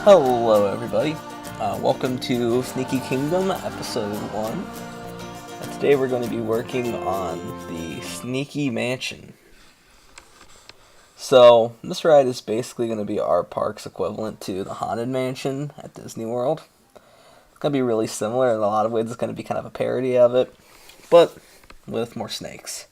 Hello, everybody. Welcome to Sneaky Kingdom, Episode 1. And today we're going to be working on the Sneaky Mansion. So, this ride is basically going to be our park's equivalent to the Haunted Mansion at Disney World. It's going to be really similar in a lot of ways. It's going to be kind of a parody of it, but with more snakes.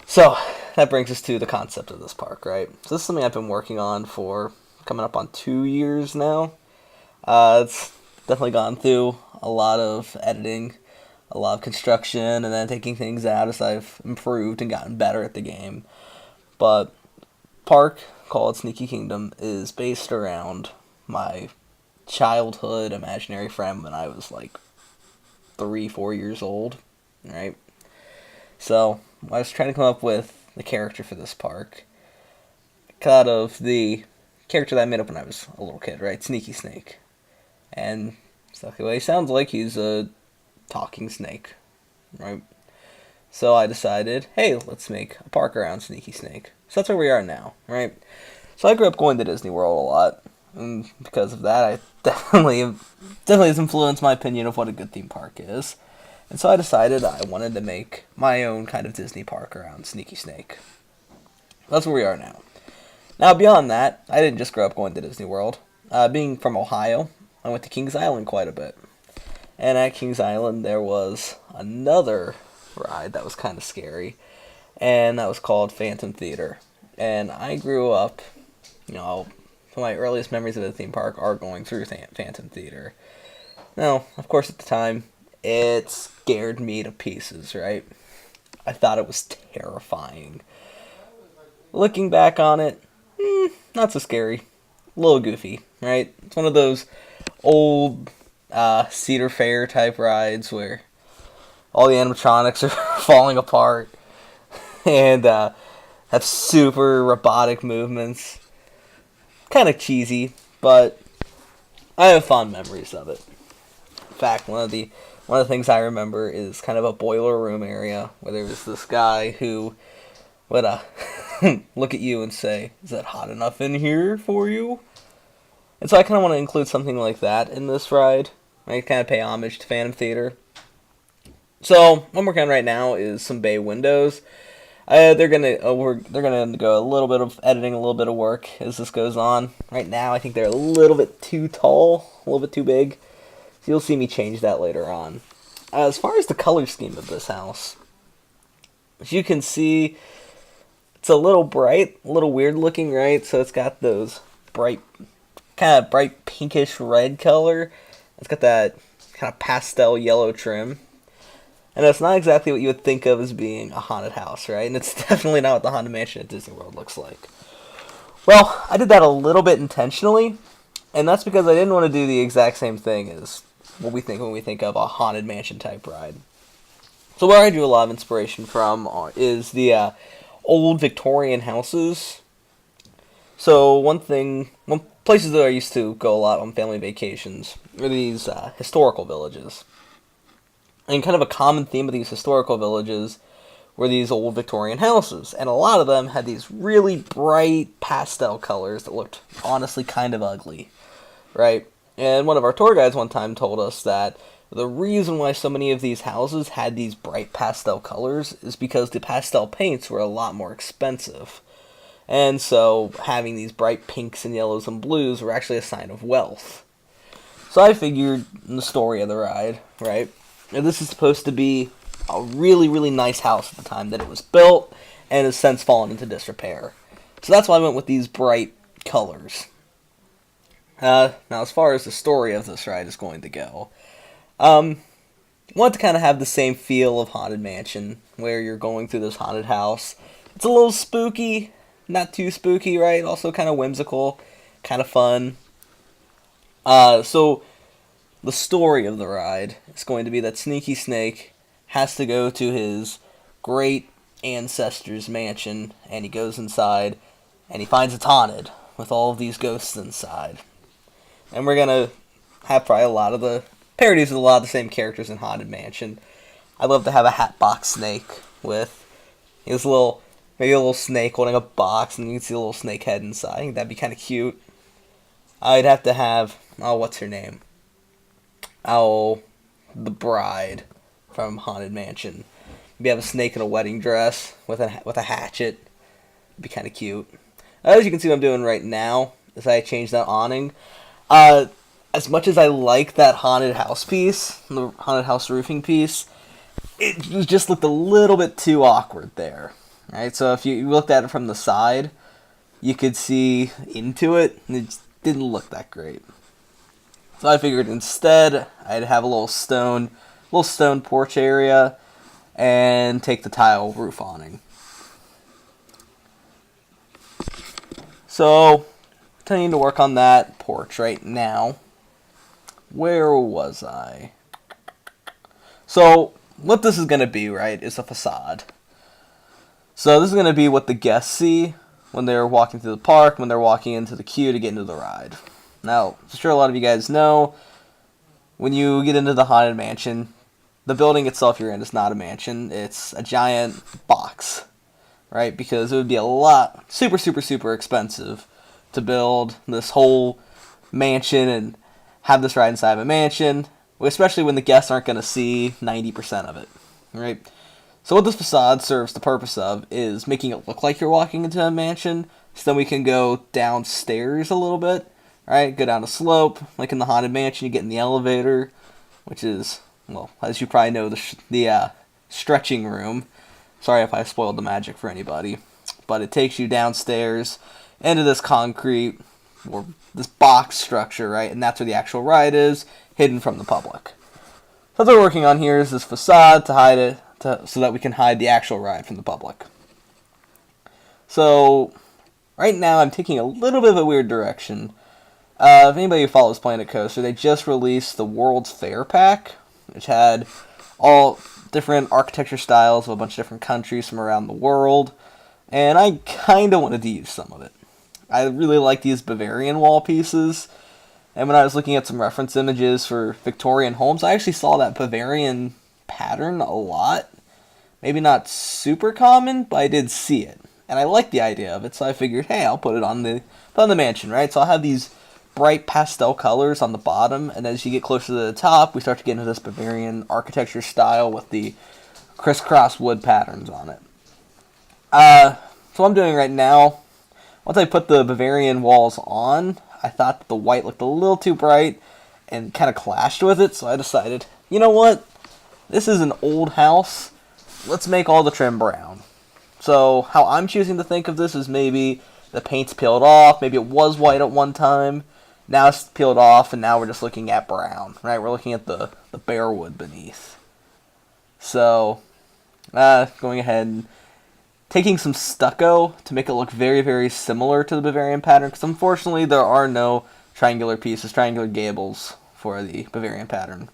So, that brings us to the concept of this park, right? So this is something I've been working on for coming up on 2 years now. It's definitely gone through a lot of editing, a lot of construction, and then taking things out as I've improved and gotten better at the game. But park, called Sneaky Kingdom, is based around my childhood imaginary friend when I was like 3-4 years old, right? So I was trying to come up with the character for this park out of the character that I made up when I was a little kid, right? Sneaky Snake. And exactly what he sounds like. He's a talking snake, right? So I decided, hey, let's make a park around Sneaky Snake. So that's where we are now, right? So I grew up going to Disney World a lot, and because of that, I definitely has influenced my opinion of what a good theme park is. And so I decided I wanted to make my own kind of Disney park around Sneaky Snake. That's where we are now. Now, beyond that, I didn't just grow up going to Disney World. Being from Ohio, I went to Kings Island quite a bit. And at Kings Island, there was another ride that was kind of scary, and that was called Phantom Theater. And I grew up, some of my earliest memories of the theme park are going through Phantom Theater. Now, of course, at the time, it scared me to pieces, right? I thought it was terrifying. Looking back on it, not so scary. A little goofy, right? It's one of those old Cedar Fair type rides where all the animatronics are falling apart and have super robotic movements. Kind of cheesy, but I have fond memories of it. In fact, one of the things I remember is kind of a boiler room area where there was this guy who would look at you and say, "Is that hot enough in here for you?" And so I kind of want to include something like that in this ride. I kind of pay homage to Phantom Theater. So what I'm working on right now is some bay windows. They're gonna undergo a little bit of editing, a little bit of work as this goes on. Right now, I think they're a little bit too tall, a little bit too big. So you'll see me change that later on. As far as the color scheme of this house, as you can see, it's a little bright, a little weird looking, right? So it's got those bright pinkish red color. It's got that kind of pastel yellow trim. And that's not exactly what you would think of as being a haunted house, right? And it's definitely not what the Haunted Mansion at Disney World looks like. Well, I did that a little bit intentionally, and that's because I didn't want to do the exact same thing as what we think when we think of a Haunted Mansion type ride. So where I drew a lot of inspiration from is the old Victorian houses. So one places that I used to go a lot on family vacations were these historical villages. And kind of a common theme of these historical villages were these old Victorian houses. And a lot of them had these really bright pastel colors that looked honestly kind of ugly, right? And one of our tour guides one time told us that the reason why so many of these houses had these bright pastel colors is because the pastel paints were a lot more expensive. And so having these bright pinks and yellows and blues were actually a sign of wealth. So I figured in the story of the ride, right? Now, this is supposed to be a really, really nice house at the time that it was built and has since fallen into disrepair. So that's why I went with these bright colors. Now, as far as the story of this ride is going to go, I want to kind of have the same feel of Haunted Mansion, where you're going through this haunted house. It's a little spooky, not too spooky, right? Also kind of whimsical, kind of fun. So the story of the ride is going to be that Sneaky Snake has to go to his great ancestor's mansion, and he goes inside, and he finds it's haunted, with all of these ghosts inside. And we're going to have probably a lot of the parodies of a lot of the same characters in Haunted Mansion. I'd love to have a Hatbox Snake with his maybe a little snake holding a box, and you can see a little snake head inside. I think that'd be kind of cute. I'd have to have, oh, what's her name? Oh, the bride from Haunted Mansion. Maybe have a snake in a wedding dress with a hatchet. It'd be kind of cute. As you can see, what I'm doing right now is I changed that awning. As much as I like that haunted house piece, the haunted house roofing piece, it just looked a little bit too awkward there. Right, so if you looked at it from the side, you could see into it, and it just didn't look that great. So I figured instead I'd have a little stone porch area, and take the tile roof awning. So, continuing to work on that porch right now. Where was I? So, what this is going to be, right, is a facade. So this is going to be what the guests see when they're walking through the park, when they're walking into the queue to get into the ride. Now, I'm sure a lot of you guys know, when you get into the Haunted Mansion, the building itself you're in is not a mansion. It's a giant box, right? Because it would be a lot, super, super, super expensive to build this whole mansion and have this ride inside of a mansion, especially when the guests aren't going to see 90% of it, right? So what this facade serves the purpose of is making it look like you're walking into a mansion, so then we can go downstairs a little bit, right? Go down a slope, like in the Haunted Mansion, you get in the elevator, which is, well, as you probably know, the stretching room. Sorry if I spoiled the magic for anybody, but it takes you downstairs into this concrete, or this box structure, right? And that's where the actual ride is, hidden from the public. So what we're working on here is this facade to hide it, so that we can hide the actual ride from the public. So, right now I'm taking a little bit of a weird direction. If anybody who follows Planet Coaster, they just released the World's Fair pack, which had all different architecture styles of a bunch of different countries from around the world, and I kind of wanted to use some of it. I really like these Bavarian wall pieces, and when I was looking at some reference images for Victorian homes, I actually saw that Bavarian pattern a lot. Maybe not super common, but I did see it, and I liked the idea of it, so I figured, hey, I'll put it on the mansion, right? So I'll have these bright pastel colors on the bottom, and as you get closer to the top, we start to get into this Bavarian architecture style with the crisscross wood patterns on it. So what I'm doing right now, once I put the Bavarian walls on, I thought that the white looked a little too bright and kind of clashed with it, so I decided, you know what? This is an old house. Let's make all the trim brown. So how I'm choosing to think of this is maybe the paint's peeled off, maybe it was white at one time, now it's peeled off, and now we're just looking at brown, right? We're looking at the bare wood beneath. So, going ahead and taking some stucco to make it look very, very similar to the Bavarian pattern, because unfortunately there are no triangular pieces, triangular gables for the Bavarian pattern.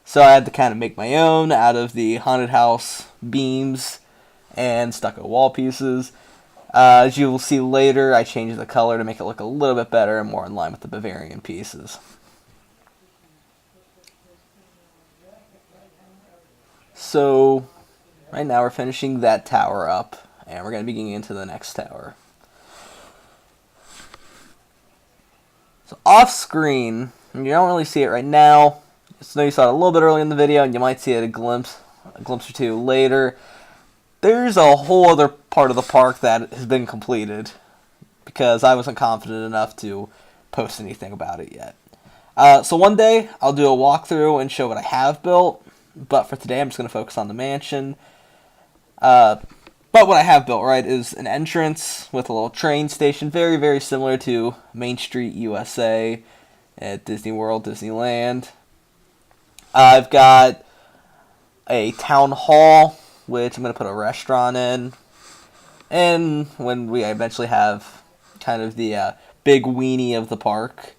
So I had to kind of make my own out of the haunted house beams and stucco wall pieces. As you will see later, I changed the color to make it look a little bit better and more in line with the Bavarian pieces. So, right now we're finishing that tower up, and we're going to be getting into the next tower. So off screen, you don't really see it right now. Just know you saw it a little bit early in the video, and you might see it a glimpse or two later. There's a whole other part of the park that has been completed, because I wasn't confident enough to post anything about it yet. So one day, I'll do a walkthrough and show what I have built, but for today I'm just going to focus on the mansion. But what I have built, right, is an entrance with a little train station, very, very similar to Main Street USA at Disney World, Disneyland. I've got a town hall, which I'm going to put a restaurant in. And when we eventually have kind of the big weenie of the park,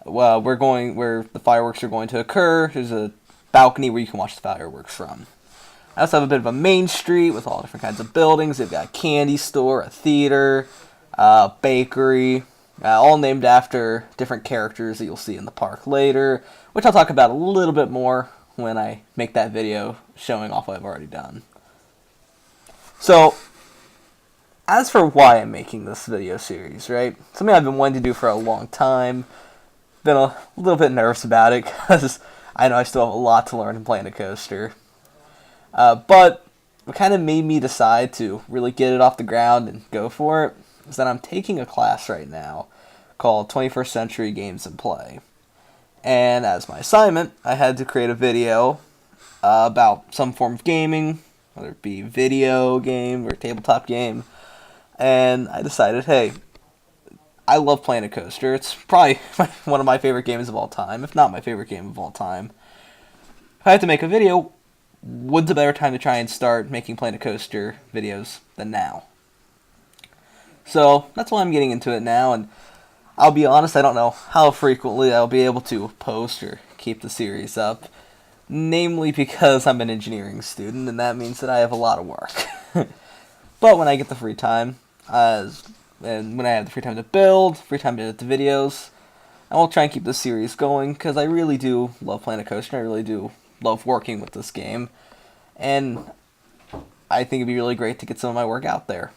well, where the fireworks are going to occur, there's a balcony where you can watch the fireworks from. I also have a bit of a main street with all different kinds of buildings. They've got a candy store, a theater, a bakery, all named after different characters that you'll see in the park later, which I'll talk about a little bit more when I make that video showing off what I've already done. So, as for why I'm making this video series, right? Something I've been wanting to do for a long time. Been a little bit nervous about it because I know I still have a lot to learn in Planet Coaster. But what kind of made me decide to really get it off the ground and go for it is that I'm taking a class right now called 21st Century Games and Play. And as my assignment, I had to create a video about some form of gaming, whether it be video game or tabletop game. And I decided, hey, I love Planet Coaster. It's probably one of my favorite games of all time, if not my favorite game of all time. If I had to make a video, when's a better time to try and start making Planet Coaster videos than now? So that's why I'm getting into it now, and I'll be honest, I don't know how frequently I'll be able to post or keep the series up. Namely because I'm an engineering student, and that means that I have a lot of work. But when I get the free time, and when I have the free time to build, free time to edit the videos, I will try and keep this series going, because I really do love Planet Coaster, and I really do love working with this game, and I think it'd be really great to get some of my work out there.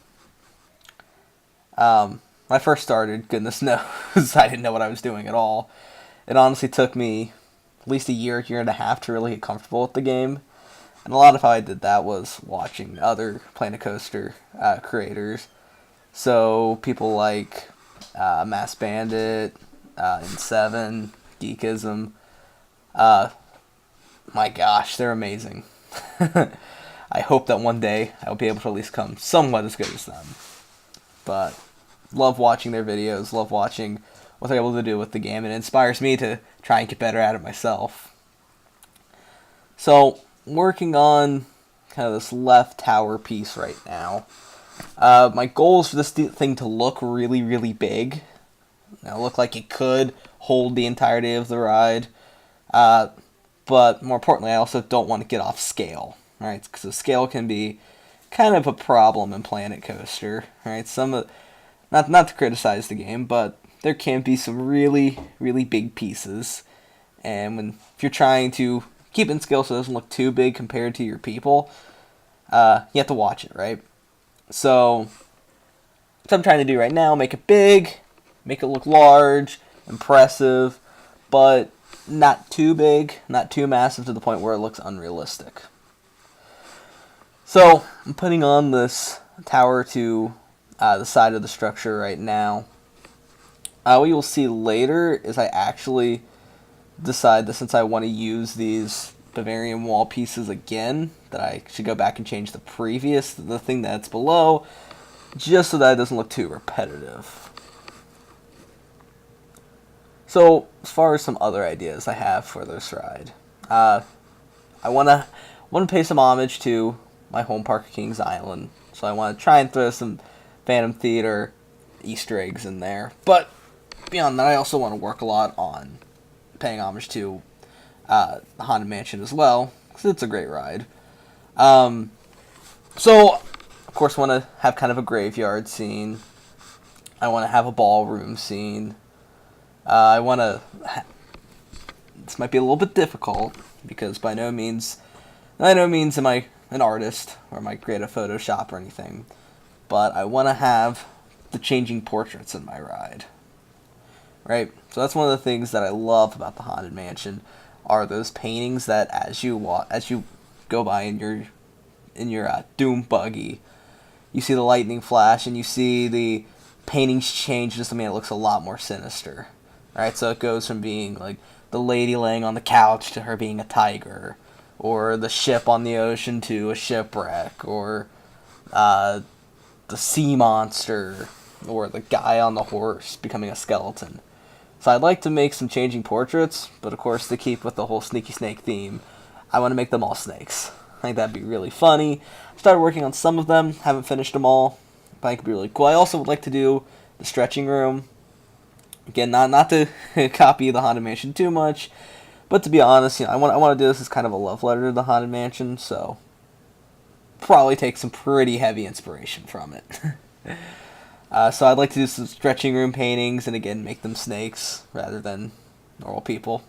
When I first started, goodness knows, I didn't know what I was doing at all. It honestly took me at least a year and a half to really get comfortable with the game. And a lot of how I did that was watching other Planet Coaster creators. So people like Mass Bandit, In7, Geekism. My gosh, they're amazing. I hope that one day I'll be able to at least come somewhat as good as them. But love watching their videos, love watching what they're able to do with the game, and it inspires me to try and get better at it myself. So, working on kind of this left tower piece right now. My goal is for this thing to look really, really big. Look like it could hold the entirety of the ride. But more importantly, I also don't want to get off scale, right? Because the scale can be kind of a problem in Planet Coaster, right? Not to criticize the game, but there can be some really, really big pieces. And if you're trying to keep it in scale so it doesn't look too big compared to your people, you have to watch it, right? So, what I'm trying to do right now, make it big, make it look large, impressive, but not too big, not too massive to the point where it looks unrealistic. So, I'm putting on this tower to the side of the structure right now. What you'll see later is I actually decide that since I want to use these Bavarian wall pieces again, that I should go back and change the thing that's below, just so that it doesn't look too repetitive. So, as far as some other ideas I have for this ride, I want to pay some homage to my home park, Kings Island. So I want to try and throw some Phantom Theater Easter eggs in there. But beyond that, I also want to work a lot on paying homage to the Haunted Mansion as well, because it's a great ride. So, of course, I want to have kind of a graveyard scene. I want to have a ballroom scene. I want to... This might be a little bit difficult, because by no means am I an artist, or am I great at Photoshop or anything. But I want to have the changing portraits in my ride. Right? So that's one of the things that I love about the Haunted Mansion, are those paintings that as you go by in your Doom buggy, you see the lightning flash, and you see the paintings change to something that looks a lot more sinister. Right? So it goes from being like the lady laying on the couch to her being a tiger, or the ship on the ocean to a shipwreck, or the sea monster, or the guy on the horse becoming a skeleton. So I'd like to make some changing portraits, but of course to keep with the whole sneaky snake theme, I want to make them all snakes. I think that'd be really funny. I started working on some of them, haven't finished them all, but I think it'd be really cool. I also would like to do the stretching room. Again, not to copy the Haunted Mansion too much, but to be honest, I want to do this as kind of a love letter to the Haunted Mansion, so probably take some pretty heavy inspiration from it. So I'd like to do some stretching room paintings, and again, make them snakes rather than normal people.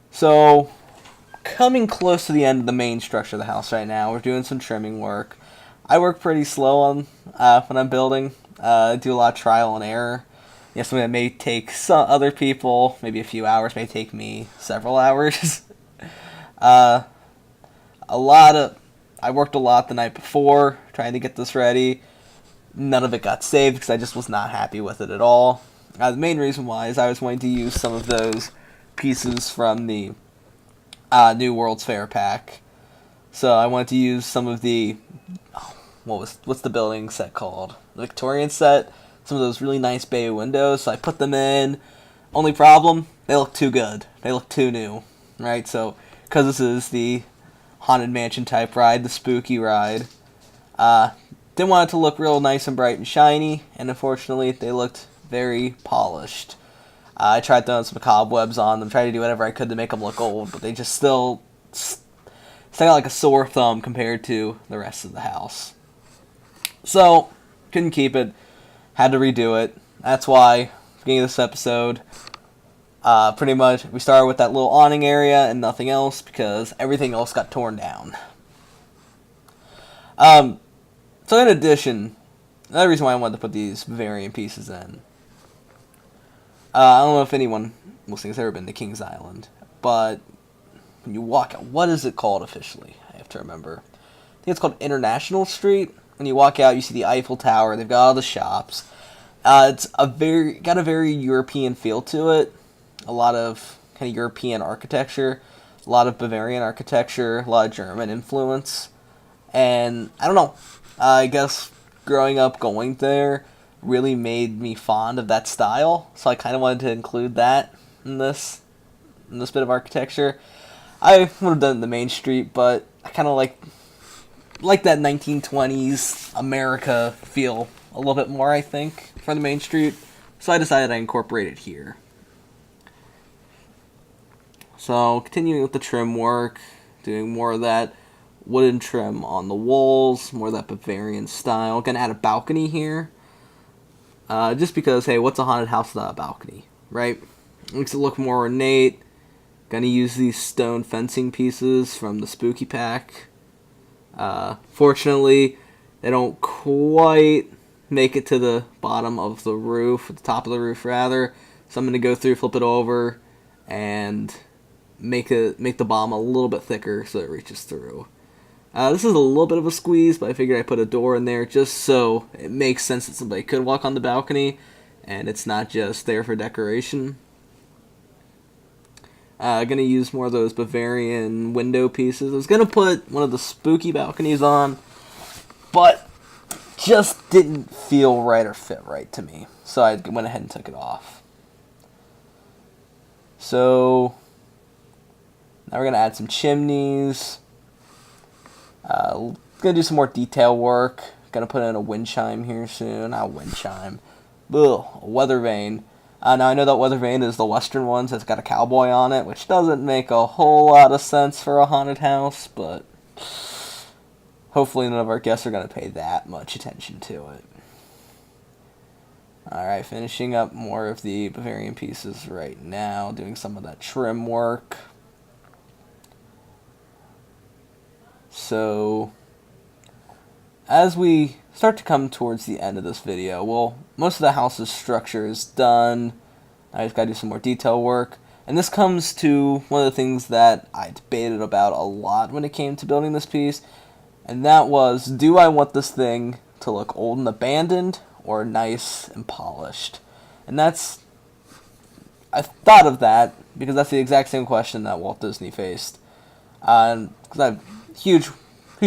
So, coming close to the end of the main structure of the house right now, we're doing some trimming work. I work pretty slow on when I'm building. I do a lot of trial and error. Something that may take some other people maybe a few hours, may take me several hours. uh, I worked a lot the night before trying to get this ready. None of it got saved because I just was not happy with it at all. The main reason why is I was wanting to use some of those pieces from the New World's Fair pack. So I wanted to use some of the what's the building set called? The Victorian set. Some of those really nice bay windows. So I put them in. Only problem, they look too good. They look too new, right? So because this is the Haunted Mansion type ride, the spooky ride, didn't want it to look real nice and bright and shiny, and unfortunately they looked very polished. I tried throwing some cobwebs on them, tried to do whatever I could to make them look old, but they just still stuck out like a sore thumb compared to the rest of the house. So, couldn't keep it, had to redo it. That's why, beginning of this episode, pretty much we started with that little awning area and nothing else because everything else got torn down. So in addition, another reason why I wanted to put these Bavarian pieces in, I don't know if anyone listening has ever been to Kings Island, but when you walk out, what is it called officially? I have to remember. I think it's called International Street. When you walk out, you see the Eiffel Tower. They've got all the shops. It's got a very European feel to it. A lot of kind of European architecture, a lot of Bavarian architecture, a lot of German influence, and I don't know. I guess growing up going there really made me fond of that style, so I kind of wanted to include that in this bit of architecture. I would have done the main street, but I kind of like that 1920s America feel a little bit more, I think, for the main street, so I decided I'd incorporate it here. So, continuing with the trim work, doing more of that wooden trim on the walls, more of that Bavarian style. Gonna add a balcony here. Just because, hey, what's a haunted house without a balcony, right? Makes it look more ornate. Gonna use these stone fencing pieces from the Spooky Pack. Fortunately, they don't quite make it to the bottom of the roof, the top of the roof rather. So I'm gonna go through, flip it over, and make the bottom a little bit thicker so it reaches through. This is a little bit of a squeeze, but I figured I'd put a door in there just so it makes sense that somebody could walk on the balcony, and it's not just there for decoration. Gonna use more of those Bavarian window pieces. I was gonna put one of the spooky balconies on, but just didn't feel right or fit right to me, so I went ahead and took it off. So now we're gonna add some chimneys. Gonna do some more detail work. Gonna put in a wind chime here soon. Not a wind chime. Ugh, a weather vane. Now I know that weather vane is the western one, so it's got a cowboy on it, which doesn't make a whole lot of sense for a haunted house, but hopefully none of our guests are gonna pay that much attention to it. Alright, finishing up more of the Bavarian pieces right now, doing some of that trim work. So, as we start to come towards the end of this video, well, most of the house's structure is done. I just gotta do some more detail work. And this comes to one of the things that I debated about a lot when it came to building this piece, and that was, do I want this thing to look old and abandoned, or nice and polished? And I thought of that because that's the exact same question that Walt Disney faced. Because I'm huge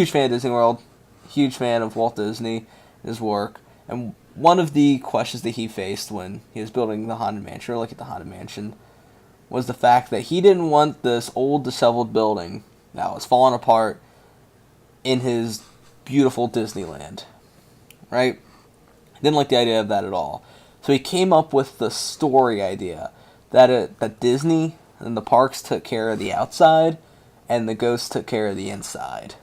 fan of Disney World, huge fan of Walt Disney, his work, and one of the questions that he faced when he was building the Haunted Mansion, or looking at the Haunted Mansion, was the fact that he didn't want this old, disheveled building that was falling apart in his beautiful Disneyland, right? He didn't like the idea of that at all. So he came up with the story idea that Disney and the parks took care of the outside, and the ghosts took care of the inside.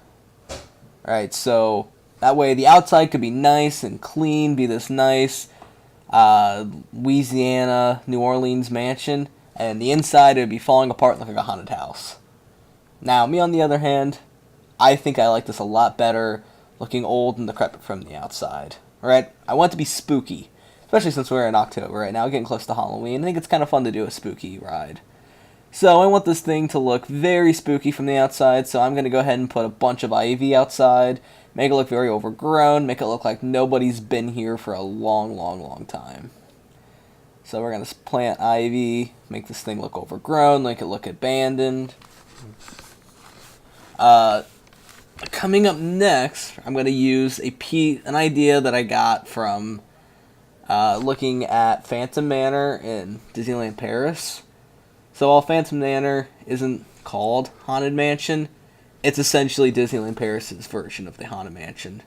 Right, so that way the outside could be nice and clean, be this nice Louisiana, New Orleans mansion, and the inside it would be falling apart like a haunted house. Now, me on the other hand, I think I like this a lot better looking old and decrepit from the outside. Right? I want it to be spooky, especially since we're in October right now, getting close to Halloween. I think it's kind of fun to do a spooky ride. So I want this thing to look very spooky from the outside, so I'm going to go ahead and put a bunch of ivy outside, make it look very overgrown, make it look like nobody's been here for a long, long, long time. So we're going to plant ivy, make this thing look overgrown, make it look abandoned. Coming up next, I'm going to use an idea that I got from looking at Phantom Manor in Disneyland Paris. So while Phantom Manor isn't called Haunted Mansion, it's essentially Disneyland Paris' version of the Haunted Mansion.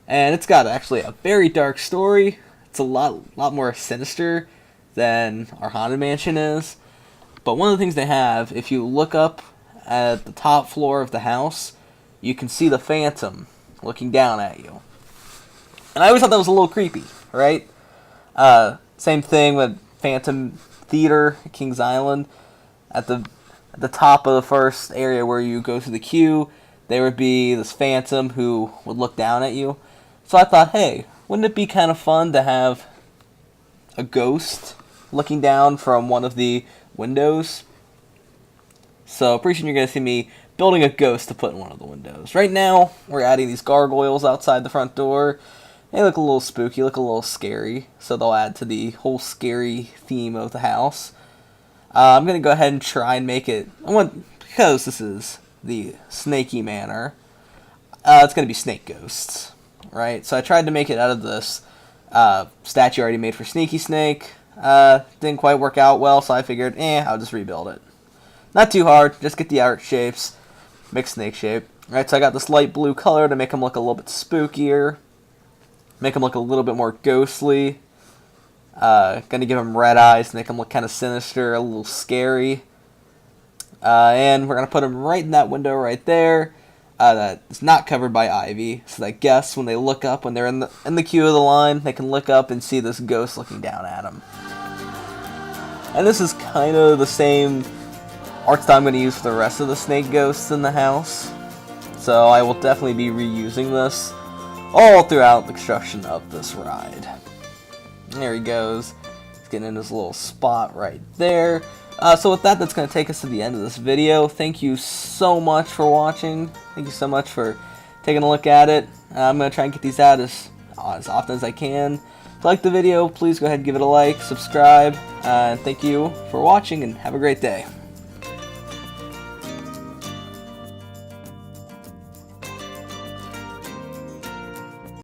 And it's got actually a very dark story. It's a lot more sinister than our Haunted Mansion is. But one of the things they have, if you look up at the top floor of the house, you can see the Phantom looking down at you. And I always thought that was a little creepy, right? Same thing with Phantom Theater at Kings Island. At the top of the first area where you go through the queue, there would be this phantom who would look down at you. So I thought, hey, wouldn't it be kind of fun to have a ghost looking down from one of the windows? So pretty soon you're going to see me building a ghost to put in one of the windows. Right now, we're adding these gargoyles outside the front door. They look a little spooky, look a little scary, so they'll add to the whole scary theme of the house. I'm going to go ahead and try and make it, because this is the Snaky Manor, it's going to be snake ghosts, right? So I tried to make it out of this statue I already made for Sneaky Snake. Didn't quite work out well, so I figured, I'll just rebuild it. Not too hard, just get the outer shapes, make snake shape. Right, so I got this light blue color to make them look a little bit spookier. Make them look a little bit more ghostly. Gonna give them red eyes to make them look kind of sinister, a little scary. And we're gonna put them right in that window right there. That is not covered by ivy, so that guests, when they look up, when they're in the queue of the line, they can look up and see this ghost looking down at them. And this is kind of the same art style I'm gonna use for the rest of the snake ghosts in the house. So I will definitely be reusing this all throughout the construction of this ride. There he goes. He's getting in his little spot right there. So with that, that's going to take us to the end of this video. Thank you so much for watching. Thank you so much for taking a look at it. I'm going to try and get these out as often as I can. If you like the video, please go ahead and give it a like, subscribe, and thank you for watching, and have a great day.